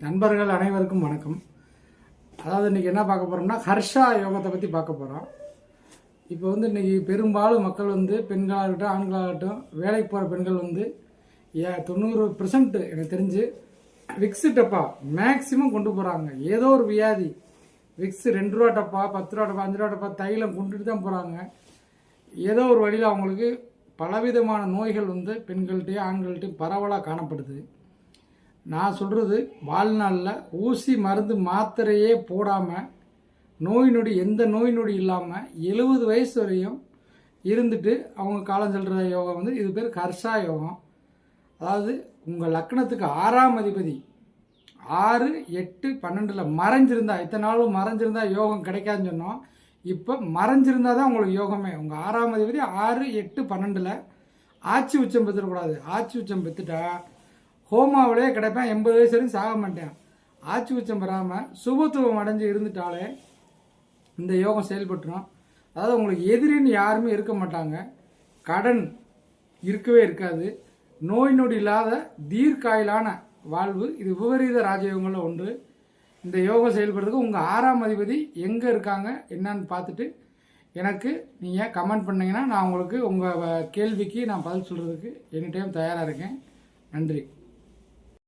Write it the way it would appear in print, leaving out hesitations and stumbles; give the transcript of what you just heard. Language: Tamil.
நண்பர்கள் அனைவருக்கும் வணக்கம். அதாவது இன்றைக்கி என்ன பார்க்க போகிறோம்னா ஹர்ஷா யோகத்தை பற்றி பார்க்க போகிறோம். இப்போ இன்றைக்கி பெரும்பாலும் மக்கள் பெண்களாகட்டும் ஆண்களாகட்டும் வேலைக்கு போகிற பெண்கள் 90% எனக்கு தெரிஞ்சு விக்ஸு டப்பா மேக்சிமம் கொண்டு போகிறாங்க. ஏதோ ஒரு வியாதி விக்ஸு 2 ரூபா டப்பா 10 ரூபா டப்பா 5 ரூபா டப்பா தைலம் கொண்டுட்டு தான் போகிறாங்க. ஏதோ ஒரு வழியில் அவங்களுக்கு பலவிதமான நோய்கள் பெண்கள்கிட்டையும் ஆண்கள்கிட்டையும் பரவலாக காணப்படுது. நான் சொல்கிறது வாழ்நாளில் ஊசி மருந்து மாத்திரையே போடாமல் எந்த நோய் நொடி இல்லாமல் 70 வயசு வரையும் இருந்துட்டு அவங்க காலம் செல்கிற யோகம் இது பேர் ஹர்ஷா யோகம். அதாவது உங்கள் லக்னத்துக்கு 6ஆம் அதிபதி 6, 8, 12 மறைஞ்சிருந்தா, இத்தனை நாளும் மறைஞ்சிருந்தா யோகம் கிடைக்காதுன்னு சொன்னோம். இப்போ மறைஞ்சிருந்தா தான் உங்களுக்கு யோகமே. உங்கள் 6ஆம் அதிபதி 6, 8, 12 ஆட்சி உச்சம் பெற்றுடக்கூடாது. ஆட்சி உச்சம் பெற்றுட்டா ஹோமாவிலே கிடைப்பேன், 80 வயசு வரையும் சாக மாட்டேன். ஆட்சி உச்சம் பெறாமல் சுபத்துவம் அடைஞ்சு இருந்துட்டாலே இந்த யோகம் செயல்பட்டுரும். அதாவது உங்களுக்கு எதிரின்னு யாருமே இருக்க மாட்டாங்க, கடன் இருக்கவே இருக்காது, நோய் நொடி இல்லாத தீர்க்காயிலான வாழ்வு. இது விபரீத ராஜயோகங்களில் ஒன்று. இந்த யோகம் செயல்படுறதுக்கு உங்கள் 6ஆம் அதிபதி எங்கே இருக்காங்க என்னன்னு பார்த்துட்டு எனக்கு நீங்கள் கமெண்ட் பண்ணிங்கன்னா நான் உங்களுக்கு உங்கள் கேள்விக்கு நான் பதில் சொல்கிறதுக்கு எனி டைம் தயாராக இருக்கேன். நன்றி.